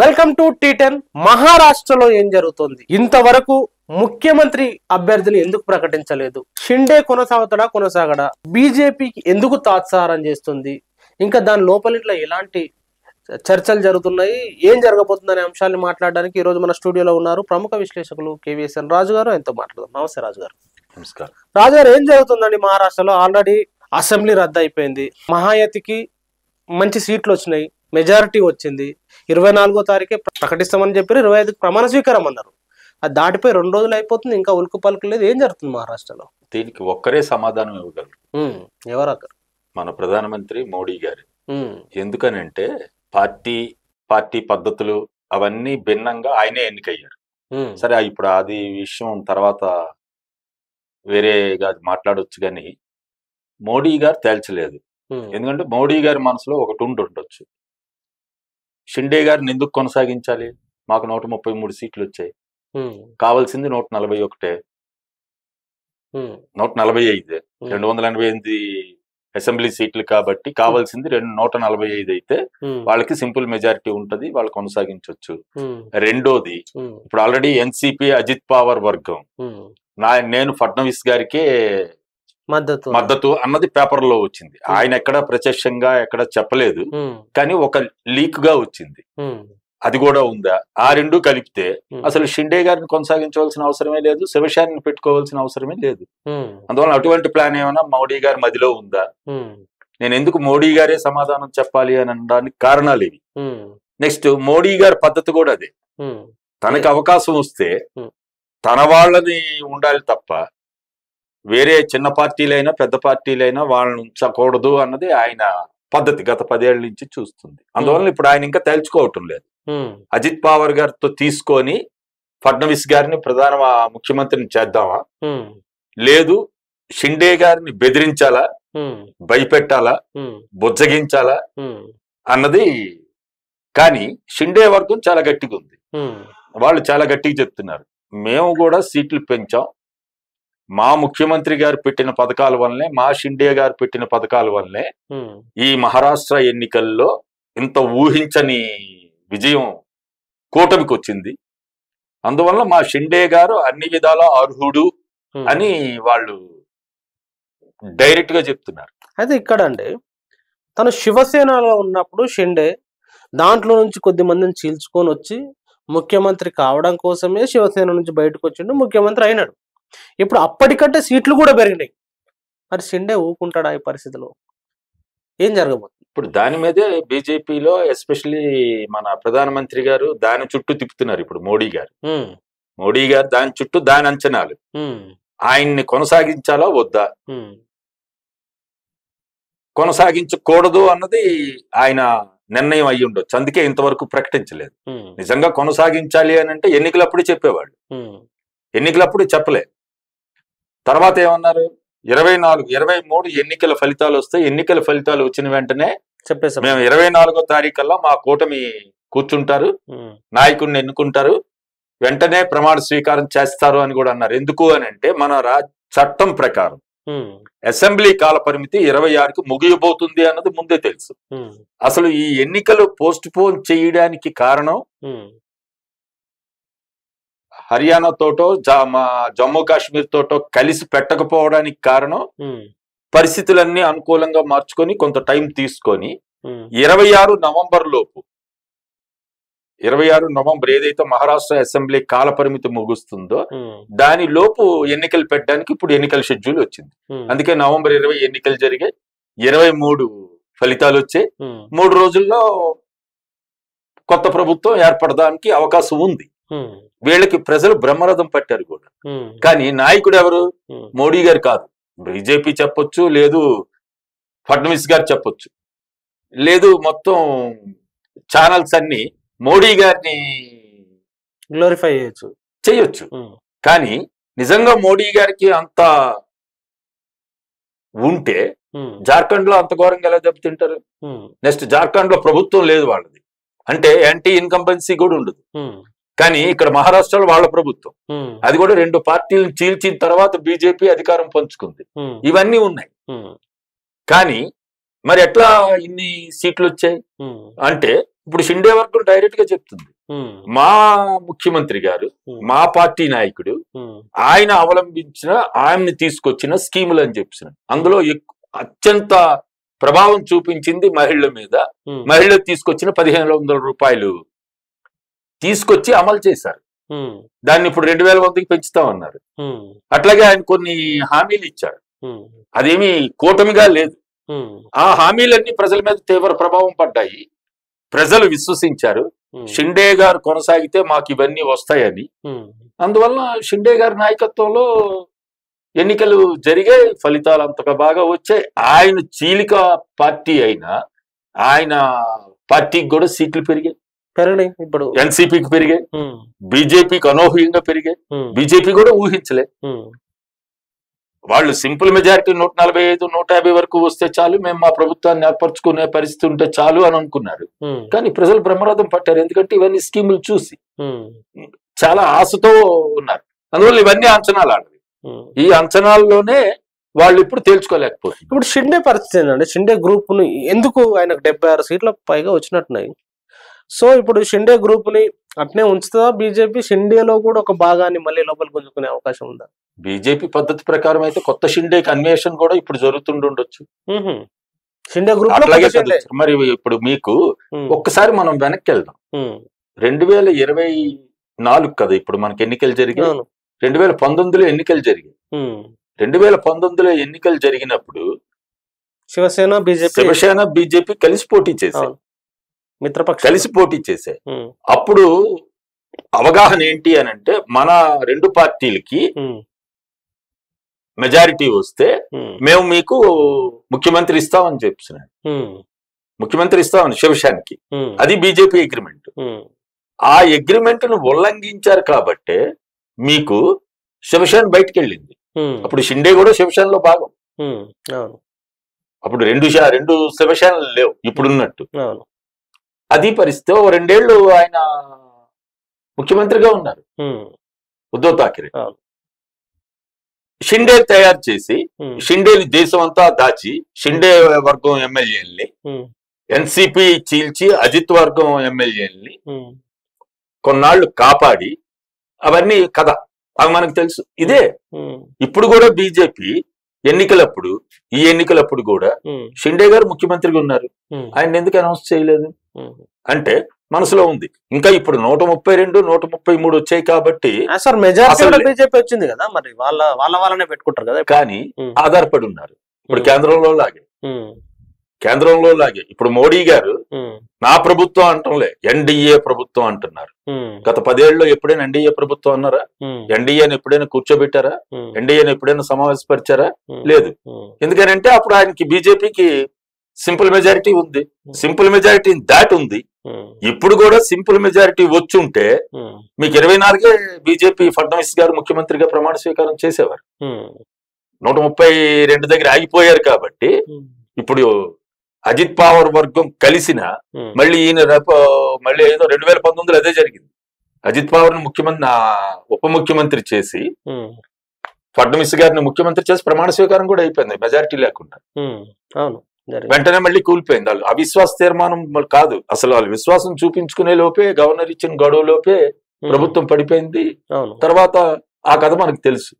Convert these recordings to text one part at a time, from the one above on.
Welcome to టీ10. మహారాష్ట్రలో ఏం జరుగుతుంది? ఇంతవరకు ముఖ్యమంత్రి అభ్యర్థిని ఎందుకు ప్రకటించలేదు? షిండే కొనసాగడా? బీజేపీకి ఎందుకు తాత్సారం చేస్తుంది? ఇంకా దాని లోపలిట్లా ఎలాంటి చర్చలు జరుగుతున్నాయి, ఏం జరగబోతుందనే అంశాన్ని మాట్లాడడానికి ఈ రోజు మన స్టూడియోలో ఉన్నారు ప్రముఖ విశ్లేషకులు కేవీఎస్ఎన్ రాజు గారు. ఎంతో మాట్లాడదాం. నమస్తే రాజు గారు. నమస్కారం. రాజు గారు, ఏం జరుగుతుందండి మహారాష్ట్రలో? ఆల్రెడీ అసెంబ్లీ రద్దు అయిపోయింది. మహాయతికి మంచి సీట్లు వచ్చినాయి, మెజారిటీ వచ్చింది. 24వ తారీఖే ప్రకటిస్తామని చెప్పారు. 25కి ప్రమాణ స్వీకారం అన్నారు. అది దాటిపోయి 2 రోజులు అయిపోతుంది, ఇంకా ఉలుకు పలుకు లేదు. ఏం జరుగుతుంది మహారాష్ట్రలో? దీనికి ఒక్కరే సమాధానం ఇవ్వగలరు. ఎవరక్కరు? మన ప్రధానమంత్రి మోడీ గారు. ఎందుకనంటే పార్టీ పద్ధతులు అవన్నీ భిన్నంగా ఆయనే ఎన్నికయ్యారు. సరే, ఇప్పుడు అది విషయం తర్వాత వేరేగా మాట్లాడొచ్చు, కానీ మోడీ గారు తేల్చలేదు. ఎందుకంటే మోడీ గారి మనసులో ఒకటి ఉండొచ్చు, షిండే గారిని ఎందుకు కొనసాగించాలి, మాకు 133 సీట్లు వచ్చాయి, కావాల్సింది 141, 145, 288 అసెంబ్లీ సీట్లు కాబట్టి కావాల్సింది 145 అయితే వాళ్ళకి సింపుల్ మెజారిటీ ఉంటది, వాళ్ళు కొనసాగించవచ్చు. రెండోది, ఇప్పుడు ఆల్రెడీ ఎన్సిపి అజిత్ పవార్ వర్గం నేను ఫడ్నవీస్ గారికే మద్దతు అన్నది పేపర్ లో వచ్చింది. ఆయన ఎక్కడ ప్రత్యక్షంగా ఎక్కడ చెప్పలేదు, కానీ ఒక లీక్ గా వచ్చింది. అది కూడా ఉందా? ఆ రెండు కలిపితే అసలు షిండే గారిని కొనసాగించవలసిన అవసరమే లేదు, శివసేనని పెట్టుకోవాల్సిన అవసరమే లేదు. అందువల్ల అటువంటి ప్లాన్ ఏమైనా మోడీ గారి మదిలో ఉందా? నేను ఎందుకు మోడీ గారే సమాధానం చెప్పాలి అని అనడానికి కారణాలు ఇవి. నెక్స్ట్, మోడీ గారి పద్ధతి కూడా అదే. తనకి అవకాశం వస్తే తన వాళ్ళని ఉండాలి తప్ప వేరే చిన్న పార్టీలైనా పెద్ద పార్టీలైనా వాళ్ళని ఉంచకూడదు అన్నది ఆయన పద్ధతి గత 10 ఏళ్ల నుంచి చూస్తుంది. అందువల్ల ఇప్పుడు ఆయన ఇంకా తేల్చుకోవటం లేదు. అజిత్ పవార్ గారితో తీసుకొని ఫడ్నవీస్ గారిని ప్రధాన ముఖ్యమంత్రిని చేద్దామా, లేదు షిండే గారిని బెదిరించాలా, భయపెట్టాలా, బుజ్జగించాలా అన్నది. కానీ షిండే వర్గం చాలా గట్టిగా ఉంది. వాళ్ళు చాలా గట్టిగా చెప్తున్నారు, మేము కూడా సీట్లు పెంచాం, మా ముఖ్యమంత్రి గారు పెట్టిన పథకాల వల్లనే, మా షిండే గారు పెట్టిన పథకాల వల్లనే ఈ మహారాష్ట్ర ఎన్నికల్లో ఇంత ఊహించని విజయం కూటమికి వచ్చింది. అందువల్ల మా షిండే గారు అన్ని విధాల అర్హుడు అని వాళ్ళు డైరెక్ట్ గా చెప్తున్నారు. అయితే ఇక్కడ అండి, తను శివసేనలో ఉన్నప్పుడు షిండే దాంట్లో నుంచి కొద్ది మందిని చీల్చుకొని వచ్చి ముఖ్యమంత్రి కావడం కోసమే శివసేన నుంచి బయటకు వచ్చిండు, ముఖ్యమంత్రి అయినాడు. ఇప్పుడు అప్పటికంటే సీట్లు కూడా పెరిగినాయి. మరి షిండే ఊకుంటాడా ఈ పరిస్థితిలో? ఏం జరగబోతుంది? ఇప్పుడు దాని మీదే బీజేపీలో ఎస్పెషల్లీ మన ప్రధానమంత్రి గారు దాని చుట్టూ తిప్పుతున్నారు. ఇప్పుడు మోడీ గారు దాని చుట్టూ, దాని అంచనాలు, ఆయన్ని కొనసాగించాలా వద్దా, కొనసాగించకూడదు అన్నది ఆయన నిర్ణయం అయ్యి ఉండొచ్చు. అందుకే ఇంతవరకు ప్రకటించలేదు. నిజంగా కొనసాగించాలి అని అంటే ఎన్నికలప్పుడు చెప్పేవాళ్ళు, ఎన్నికలప్పుడు చెప్పలే. తర్వాత ఏమన్నారు, 24, 23 ఎన్నికల ఫలితాలు వస్తాయి, ఎన్నికల ఫలితాలు వచ్చిన వెంటనే చెప్పేసి మేము 24వ తారీఖుల్లో మా కూటమి కూర్చుంటారు, నాయకుడిని ఎన్నుకుంటారు, వెంటనే ప్రమాణ స్వీకారం చేస్తారు అని కూడా అన్నారు. ఎందుకు అని అంటే మన చట్టం ప్రకారం అసెంబ్లీ కాల పరిమితి 26కి ముగియబోతుంది అన్నది ముందే తెలుసు. అసలు ఈ ఎన్నికలు పోస్ట్ పోన్ చేయడానికి కారణం హర్యానా తోటో జమ్మూ కాశ్మీర్ తోటో కలిసి పెట్టకపోవడానికి కారణం పరిస్థితులన్నీ అనుకూలంగా మార్చుకొని కొంత టైం తీసుకొని 26 నవంబర్ లోపు, 26 నవంబర్ ఏదైతే మహారాష్ట్ర అసెంబ్లీ కాల పరిమితి ముగుస్తుందో దాని లోపు ఎన్నికలు పెట్టడానికి ఇప్పుడు ఎన్నికల షెడ్యూల్ వచ్చింది. అందుకే నవంబర్ 20 ఎన్నికలు జరిగాయి, 23 ఫలితాలు వచ్చాయి. 3 రోజుల్లో కొత్త ప్రభుత్వం ఏర్పడడానికి అవకాశం ఉంది. వీళ్ళకి ప్రజలు బ్రహ్మరథం పట్టారు కూడా. కానీ నాయకుడు ఎవరు? మోడీ గారు కాదు. బీజేపీ చెప్పొచ్చు, లేదు ఫడ్నవీస్ గారు చెప్పొచ్చు, లేదు మొత్తం ఛానల్స్ అన్ని మోడీ గారిని గ్లోరిఫై చేయొచ్చు. కానీ నిజంగా మోడీ గారికి అంత ఉంటే జార్ఖండ్ లో అంత ఘోరంగా ఎలా దెబ్బతింటారు? నెక్స్ట్, జార్ఖండ్ లో ప్రభుత్వం లేదు వాళ్ళది, అంటే యాంటీ ఇన్కంబెన్సీ కూడా ఉండదు. కానీ ఇక్కడ మహారాష్ట్రలో వాళ్ళ ప్రభుత్వం, అది కూడా 2 పార్టీలను చీల్చిన తర్వాత బీజేపీ అధికారం పంచుకుంది. ఇవన్నీ ఉన్నాయి. కానీ మరి ఎట్లా ఇన్ని సీట్లు వచ్చాయి అంటే ఇప్పుడు షిండే వర్గం డైరెక్ట్ గా చెప్తుంది, మా ముఖ్యమంత్రి గారు, మా పార్టీ నాయకుడు, ఆయన అవలంబించిన, ఆయన్ని తీసుకొచ్చిన స్కీములు అని చెప్పిన, అందులో అత్యంత ప్రభావం చూపించింది మహిళల మీద. మహిళలు తీసుకొచ్చిన 1500 రూపాయలు తీసుకొచ్చి అమలు చేశారు. దాన్ని ఇప్పుడు 2100కి పెంచుతామన్నారు. అట్లాగే ఆయన కొన్ని హామీలు ఇచ్చారు, అదేమి కూటమిగా లేదు. ఆ హామీలన్నీ ప్రజల మీద తీవ్ర ప్రభావం పడ్డాయి. ప్రజలు విశ్వసించారు, షిండే గారు కొనసాగితే మాకు ఇవన్నీ వస్తాయని. అందువల్ల షిండే గారి నాయకత్వంలో ఎన్నికలు జరిగాయి, ఫలితాలు అంతగా బాగా వచ్చాయి. ఆయన చీలిక పార్టీ అయినా ఆయన పార్టీకి కూడా సీట్లు పెరిగాయి. ఇప్పుడు ఎన్సీపీకి పెరిగాయి, బీజేపీకి అనూహ్యంగా పెరిగాయి. బీజేపీ కూడా ఊహించలే. వాళ్ళు సింపుల్ మెజారిటీ 145, 150 వరకు వస్తే చాలు, మేము మా ప్రభుత్వాన్ని ఏర్పరచుకునే పరిస్థితి ఉంటే చాలు అని అనుకున్నారు. కానీ ప్రజలు బ్రహ్మరథం పట్టారు, ఎందుకంటే ఇవన్నీ స్కీములు చూసి చాలా ఆశతో ఉన్నారు. అందువల్ల ఇవన్నీ అంచనాలు ఆడవి. ఈ అంచనాల్లోనే వాళ్ళు ఇప్పుడు తేల్చుకోలేకపోతున్నారు. ఇప్పుడు షిండే పరిస్థితి ఏంటంటే, షిండే గ్రూప్ ని ఎందుకు ఆయనకు 76 సీట్ల పైగా వచ్చినట్టున్నాయి. సో ఇప్పుడు షిండే గ్రూప్ ని అట్నే ఉంచుతుందా బీజేపీ? షిండేలో కూడా ఒక భాగాన్ని మళ్ళీ లోపల గుంజుకునే అవకాశం ఉందా? బీజేపీ పద్ధతి ప్రకారం అయితే కొత్త షిండేకి అన్వేషణ కూడా ఇప్పుడు జరుగుతుండొచ్చు. షిండే గ్రూప్ అట్లాగే మరి ఇప్పుడు మీకు ఒక్కసారి మనం వెనక్కి వెళ్దాం. 2024 కదా ఇప్పుడు మనకి ఎన్నికలు జరిగాయి. 2019లో ఎన్నికలు జరిగాయి. 2019లో ఎన్నికలు జరిగినప్పుడు శివసేన బీజేపీ కలిసి పోటీ చేశాయి, మిత్రపక్ష కలిసి పోటీ చేశాయి. అప్పుడు అవగాహన ఏంటి అని అంటే, మన రెండు పార్టీలకి మెజారిటీ వస్తే మేము మీకు ముఖ్యమంత్రి ఇస్తామని చెప్తున్నాడు. ముఖ్యమంత్రి ఇస్తామని శివసేనకి, అది బీజేపీ అగ్రిమెంట్. ఆ అగ్రిమెంట్ ను ఉల్లంఘించారు కాబట్టే మీకు శివసేన బయటకు వెళ్ళింది. అప్పుడు షిండే కూడా శివసేనలో భాగం. అప్పుడు రెండు శివసేనలు లేవు ఇప్పుడున్నట్టు. అది పరిస్థితి. 2 ఏళ్ళు ఆయన ముఖ్యమంత్రిగా ఉన్నారు ఉద్ధవ్ ఠాక్రే. షిండే తయారు చేసి, షిండేని దేశం అంతా దాచి, షిండే వర్గం ఎమ్మెల్యేలని ఎన్సీపీ చీల్చి, అజిత్ వర్గం ఎమ్మెల్యేలని కొన్నాళ్లు కాపాడి, అవన్నీ కథ, అవి మనకు తెలుసు. ఇదే ఇప్పుడు కూడా బీజేపీ ఎన్నికలప్పుడు, ఈ ఎన్నికలప్పుడు కూడా షిండే గారు ముఖ్యమంత్రిగా ఉన్నారు, ఆయన ఎందుకు అనౌన్స్ చేయలేదు అంటే మనసులో ఉంది. ఇంకా ఇప్పుడు 132, 133 వచ్చాయి కాబట్టి బీజేపీ వచ్చింది కదా, మరి వాళ్ళనే పెట్టుకుంటారు కదా. కానీ ఆధారపడి ఉన్నారు. ఇప్పుడు కేంద్రంలో లాగే ఇప్పుడు మోడీ గారు నా ప్రభుత్వం అంటంలే, ఎన్డీఏ ప్రభుత్వం అంటున్నారు. గత 10 ఏళ్ళలో ఎప్పుడైనా ఎన్డీఏ ప్రభుత్వం అన్నారా? ఎన్డీఏని ఎప్పుడైనా కూర్చోబెట్టారా? ఎన్డీఏని ఎప్పుడైనా సమావేశపరిచారా? లేదు. ఎందుకనంటే అప్పుడు ఆయనకి బీజేపీకి సింపుల్ మెజారిటీ ఉంది, సింపుల్ మెజారిటీ దాటి ఉంది. ఇప్పుడు కూడా సింపుల్ మెజారిటీ వచ్చుంటే మీకు 24 బీజేపీ ఫడ్నవీస్ గారు ముఖ్యమంత్రిగా ప్రమాణ స్వీకారం చేసేవారు. 132 దగ్గర ఆగిపోయారు కాబట్టి ఇప్పుడు అజిత్ పవార్ వర్గం కలిసిన మళ్ళీ ఈయన మళ్ళీ ఏదో 2019లో అదే జరిగింది. అజిత్ పవార్ ని ఉప ముఖ్యమంత్రి చేసి, ఫడ్నవీస్ గారిని ముఖ్యమంత్రి చేసి ప్రమాణ స్వీకారం కూడా అయిపోయింది మెజారిటీ లేకుండా. వెంటనే మళ్ళీ కూలిపోయింది. వాళ్ళు అవిశ్వాస తీర్మానం కాదు, అసలు వాళ్ళు విశ్వాసం చూపించుకునే లోపే, గవర్నర్ ఇచ్చిన గడువు లోపే ప్రభుత్వం పడిపోయింది. తర్వాత ఆ కథ మనకు తెలుసు.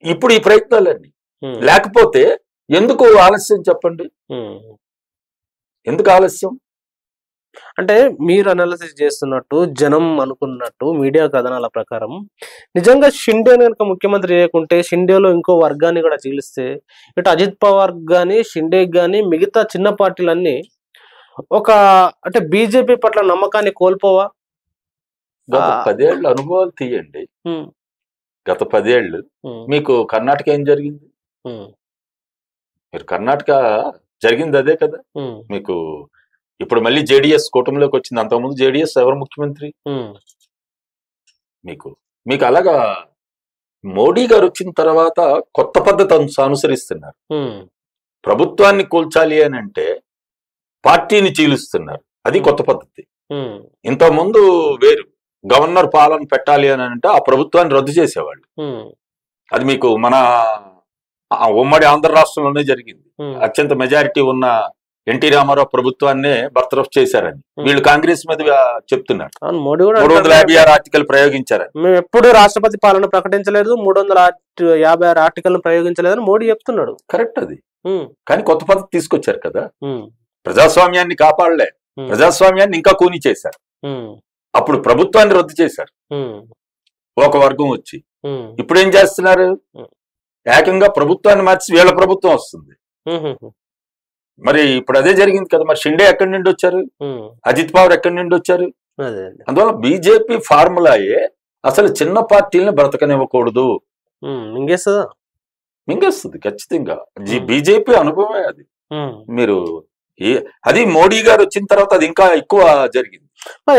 ఇప్పుడు ఈ ప్రయత్నాలన్నీ లేకపోతే ఎందుకు ఆలస్యం చెప్పండి? ఎందుకు ఆలస్యం అంటే మీరు అనాలిసిస్ చేస్తున్నట్టు, జనం అనుకున్నట్టు, మీడియా కథనాల ప్రకారం నిజంగా షిండే కనుక ముఖ్యమంత్రి చేయకుంటే, షిండేలో ఇంకో వర్గాన్ని కూడా చీలిస్తే, ఇటు అజిత్ పవార్ గాని, షిండే గాని, మిగతా చిన్న పార్టీలన్నీ అంటే బీజేపీ పట్ల నమ్మకాన్ని కోల్పోవా? గత 10 ఏళ్ళు అనుభవాలు తీయండి. గత 10 ఏళ్ళు మీకు కర్ణాటక ఏం జరిగింది? మీరు కర్ణాటక జరిగింది అదే కదా. మీకు ఇప్పుడు మళ్ళీ జేడీఎస్ కూటమిలోకి వచ్చింది. అంతకుముందు జేడీఎస్ ఎవరు ముఖ్యమంత్రి? మీకు అలాగా మోడీ గారు వచ్చిన తర్వాత కొత్త పద్ధతి అనుసరిస్తున్నారు. ప్రభుత్వాన్ని కూల్చాలి అని అంటే పార్టీని చీలుస్తున్నారు, అది కొత్త పద్ధతి. ఇంతకుముందు వేరు, గవర్నర్ పాలన పెట్టాలి అని అంటే ఆ ప్రభుత్వాన్ని రద్దు చేసేవాళ్ళు. అది మీకు మన ఉమ్మడి ఆంధ్ర రాష్ట్రంలోనే జరిగింది. అత్యంత మెజారిటీ ఉన్న ఎన్టీ రామారావు ప్రభుత్వాన్నే బర్తరఫ్ చేశారని వీళ్ళు కాంగ్రెస్ మీద చెప్తున్నారు. మోడీ కూడా 356 ఆర్టికల్ ప్రయోగించారని. మేము ఎప్పుడు రాష్ట్రపతి పాలన ప్రకటించలేదు, 356 ఆర్టికల్ ప్రయోగించలేదని మోడీ చెప్తున్నాడు. కరెక్ట్ అది. కానీ కొత్త పద్ధతి తీసుకొచ్చారు కదా, ప్రజాస్వామ్యాన్ని కాపాడలే, ప్రజాస్వామ్యాన్ని ఇంకా కూని చేశారు. అప్పుడు ప్రభుత్వాన్ని రద్దు చేశారు ఒక వర్గం వచ్చి. ఇప్పుడు ఏం చేస్తున్నారు, ఏకంగా ప్రభుత్వాన్ని మార్చి వీళ్ళ ప్రభుత్వం వస్తుంది. మరి ఇప్పుడు అదే జరిగింది కదా. మరి షిండే ఎక్కడి నుండి వచ్చారు, అజిత్ పవార్ ఎక్కడి నుండి వచ్చారు? అందువల్ల బీజేపీ ఫార్ములాయే అసలు చిన్న పార్టీలను బ్రతకనివ్వకూడదు, మింగేస్తుంది ఖచ్చితంగా. బీజేపీ అనుభవమే అది. మీరు అది మోడీ గారు వచ్చిన తర్వాత అది ఇంకా ఎక్కువ జరిగింది.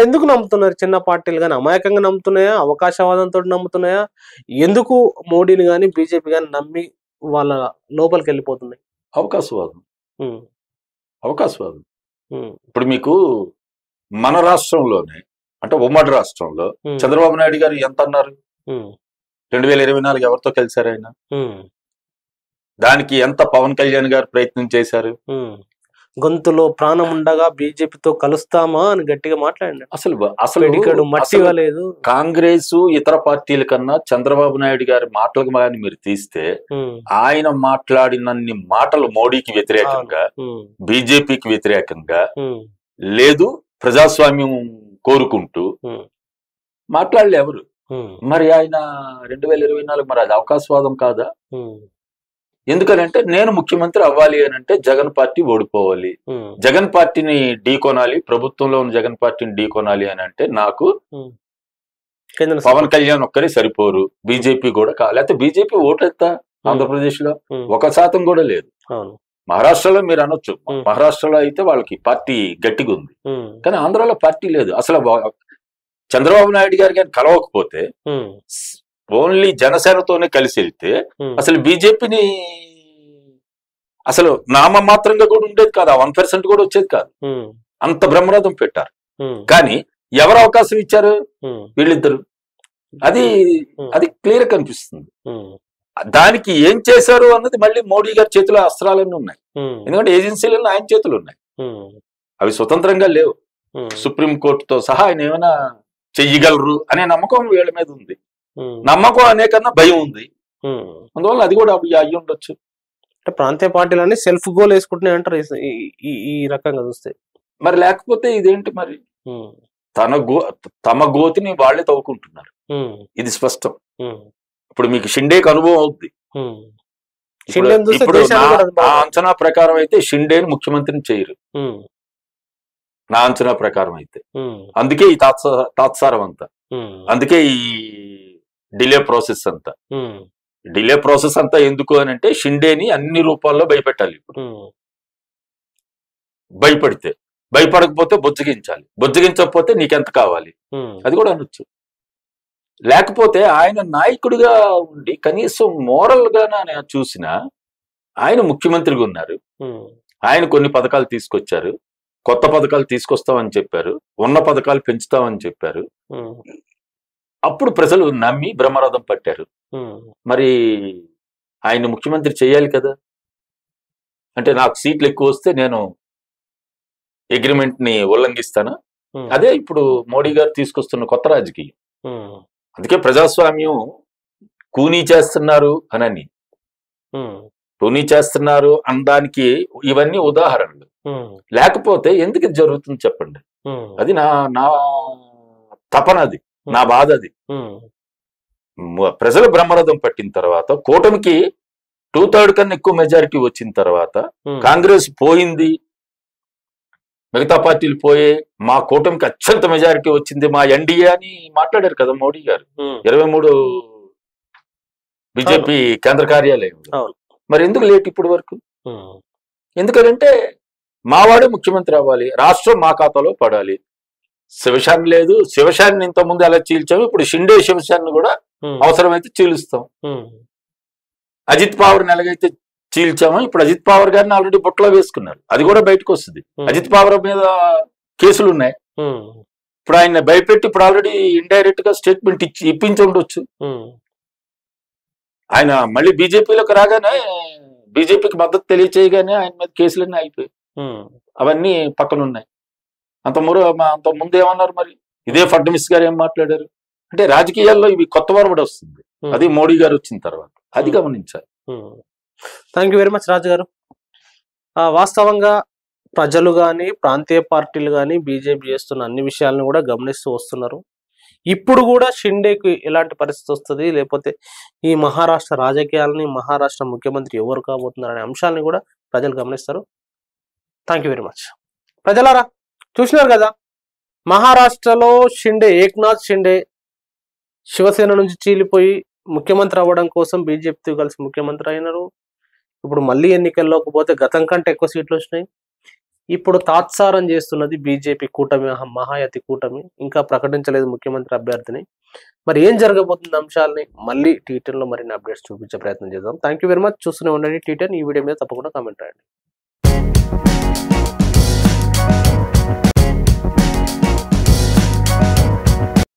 ఎందుకు నమ్ముతున్నారు చిన్న పార్టీలు కానీ? అమాయకంగా నమ్ముతున్నాయా, అవకాశవాదంతో నమ్ముతున్నాయా? ఎందుకు మోడీని గాని బీజేపీ గాని నమ్మి వాళ్ళ లోపలికి వెళ్ళిపోతున్నాయి? అవకాశవాదం. ఇప్పుడు మీకు మన రాష్ట్రంలోనే అంటే ఉమ్మడి రాష్ట్రంలో చంద్రబాబు నాయుడు గారు ఎంత అన్నారు? 2024 ఎవరితో కలిశారు ఆయన? దానికి ఎంత పవన్ కళ్యాణ్ గారు ప్రయత్నం చేశారు? గొంతులో ప్రాణం ఉండగా బీజేపీతో కలుస్తామా అని గట్టిగా మాట్లాడినాడు. అసలు మట్టి లేదు. కాంగ్రెస్ ఇతర పార్టీల కన్నా చంద్రబాబు నాయుడు గారి మాటలకు కానీ మీరు తీస్తే ఆయన మాట్లాడినన్ని మాటలు మోడీకి వ్యతిరేకంగా, బీజేపీకి వ్యతిరేకంగా లేదు, ప్రజాస్వామ్యం కోరుకుంటూ మాట్లాడలే ఎవరు. మరి ఆయన 2024 మరి అది అవకాశవాదం కాదా? ఎందుకనంటే నేను ముఖ్యమంత్రి అవ్వాలి అని అంటే జగన్ పార్టీ ఓడిపోవాలి, జగన్ పార్టీని ఢీకొనాలి, ప్రభుత్వంలో ఉన్న జగన్ పార్టీని ఢీకొనాలి అని అంటే నాకు పవన్ కళ్యాణ్ ఒక్కరే సరిపోరు, బీజేపీ కూడా లేకపోతే బీజేపీ ఓటు ఎంత ఆంధ్రప్రదేశ్ లో 1% కూడా లేదు. మహారాష్ట్రలో మీరు అనొచ్చు, మహారాష్ట్రలో అయితే వాళ్ళకి పార్టీ గట్టిగా ఉంది, కానీ ఆంధ్రాలో పార్టీ లేదు. అసలు చంద్రబాబు నాయుడు గారి కానీ కలవకపోతే ఓన్లీ జనసేనతోనే కలిసి వెళ్తే అసలు బీజేపీని అసలు నామమాత్రంగా కూడా ఉండేది కాదు, 1% కూడా వచ్చేది కాదు. అంత బ్రహ్మరథం పెట్టారు. కానీ ఎవరు అవకాశం ఇచ్చారు? వీళ్ళిద్దరు. అది క్లియర్ కనిపిస్తుంది. దానికి ఏం చేశారు అన్నది మళ్ళీ మోడీ గారి చేతిలో అస్త్రాలన్నీ ఉన్నాయి. ఎందుకంటే ఏజెన్సీలన్నీ ఆయన చేతులు ఉన్నాయి, అవి స్వతంత్రంగా లేవు. సుప్రీంకోర్టుతో సహా ఆయన ఏమైనా చెయ్యగలరు అనే నమ్మకం వీళ్ళ మీద ఉంది. నమ్మకం అనే కన్నా భయం ఉంది. అందువల్ల అది కూడా అయ్యి ఉండొచ్చు. అంటే ప్రాంతీయ పార్టీలన్నీ సెల్ఫ్ గోల్ వేసుకుంటున్నాయి అంటారు ఈ రకంగా చూస్తే. మరి లేకపోతే ఇదేంటి మరి? తమ గోతిని వాళ్లే తవ్వుకుంటున్నారు, ఇది స్పష్టం. ఇప్పుడు మీకు షిండేకి అనుభవం అవుద్ది. ఇప్పుడు నా అంచనా ప్రకారం అయితే షిండేని ముఖ్యమంత్రిని చేయరు, నా అంచనా ప్రకారం అయితే. అందుకే ఈ తాత్సారం అంతా, అందుకే ఈ డిలే ప్రాసెస్ అంతా. డిలే ప్రాసెస్ అంతా ఎందుకు అని అంటే షిండేని అన్ని రూపాల్లో భయపెట్టాలి. ఇప్పుడు భయపడకపోతే బొజ్జగించాలి, బొజ్జగించకపోతే నీకెంత కావాలి అది కూడా అనొచ్చు. లేకపోతే ఆయన నాయకుడిగా ఉండి కనీసం మోరల్ గా చూసినా ఆయన ముఖ్యమంత్రిగా ఉన్నారు, ఆయన కొన్ని పథకాలు తీసుకొచ్చారు, కొత్త పథకాలు తీసుకొస్తామని చెప్పారు, ఉన్న పథకాలు పెంచుతామని చెప్పారు. అప్పుడు ప్రజలు నమ్మి బ్రహ్మరథం పట్టారు. మరి ఆయన ముఖ్యమంత్రి చేయాలి కదా. అంటే నాకు సీట్లు ఎక్కువ వస్తే నేను అగ్రిమెంట్ ని ఉల్లంఘిస్తానా? అదే ఇప్పుడు మోడీ గారు తీసుకొస్తున్న కొత్త రాజకీయం. అందుకే ప్రజాస్వామ్యం కూనీ చేస్తున్నారు అనని, కూనీ చేస్తున్నారు అనడానికి ఇవన్నీ ఉదాహరణలు. లేకపోతే ఎందుకు ఇది జరుగుతుంది చెప్పండి? అది నా తపన, అది నా బాధ. అది ప్రజలు బ్రహ్మరథం పట్టిన తర్వాత, కూటమికి 2/3 కన్నా ఎక్కువ మెజారిటీ వచ్చిన తర్వాత, కాంగ్రెస్ పోయింది, మిగతా పార్టీలు పోయే, మా కూటమికి అత్యంత మెజారిటీ వచ్చింది, మా ఎన్డీఏ అని మాట్లాడారు కదా మోడీ గారు. 23 బీజేపీ కేంద్ర కార్యాలయం. మరి ఎందుకు లేట్ ఇప్పుడు వరకు? ఎందుకంటే మావాడే ముఖ్యమంత్రి అవ్వాలి, రాష్ట్రం మా ఖాతాలో పడాలి. శివశాన్ లేదు, శివశాన్ ఇంతకుముందు ఎలా చీల్చాము, ఇప్పుడు షిండే శివశాన్ కూడా అవసరమైతే చీలుస్తాం. అజిత్ పవార్ ఎలాగైతే చీల్చామో ఇప్పుడు అజిత్ పవార్ గారిని ఆల్రెడీ బుట్టలో వేసుకున్నారు, అది కూడా బయటకు వస్తుంది. అజిత్ పవార్ మీద కేసులు ఉన్నాయి, ఇప్పుడు ఆయన భయపెట్టి ఇప్పుడు ఆల్రెడీ ఇండైరెక్ట్ గా స్టేట్మెంట్ ఇప్పించి ఉండొచ్చు. ఆయన మళ్ళీ బీజేపీలోకి రాగానే, బీజేపీకి మద్దతు తెలియచేయగానే ఆయన మీద కేసులన్నీ అయిపోయాయి. అవన్నీ పక్కన ఉన్నాయి. అంత ముందు ఏమన్నారు మరి? ఇదే ఫడ్నవీస్ గారు ఏం మాట్లాడారు అంటే రాజకీయాల్లో ఇవి కొత్త వరవడి వస్తుంది, అది మోడీ గారు వచ్చిన తర్వాత, అది గమనించాలి. థ్యాంక్ యూ వెరీ మచ్ రాజు గారు. వాస్తవంగా ప్రజలు కానీ ప్రాంతీయ పార్టీలు కానీ బీజేపీ చేస్తున్న అన్ని విషయాలను కూడా గమనిస్తూ వస్తున్నారు. ఇప్పుడు కూడా షిండేకి ఎలాంటి పరిస్థితి వస్తుంది, లేకపోతే ఈ మహారాష్ట్ర రాజకీయాలని, మహారాష్ట్ర ముఖ్యమంత్రి ఎవరు కాబోతున్నారు అనే అంశాలని కూడా ప్రజలు గమనిస్తారు. Thank you very much. ప్రజలారా చూసినారు కదా, మహారాష్ట్రలో షిండే, ఏక్నాథ్ షిండే శివసేన నుంచి చీలిపోయి ముఖ్యమంత్రి అవ్వడం కోసం బీజేపీతో కలిసి ముఖ్యమంత్రి అయినారు. ఇప్పుడు మళ్ళీ ఎన్నికల్లోకి పోతే గతం కంటే ఎక్కువ సీట్లు వచ్చినాయి. ఇప్పుడు తాత్సారం చేస్తున్నది బీజేపీ కూటమి, మహాయతి కూటమి. ఇంకా ప్రకటించలేదు ముఖ్యమంత్రి అభ్యర్థిని. మరి ఏం జరగబోతుంది అంశాలని మళ్ళీ T10లో మరిన్ని అప్డేట్స్ చూపించే ప్రయత్నం చేద్దాం. Thank you very much. చూస్తూనే ఉండండి T10. ఈ వీడియో మీద తప్పకుండా కామెంట్ రాయండి.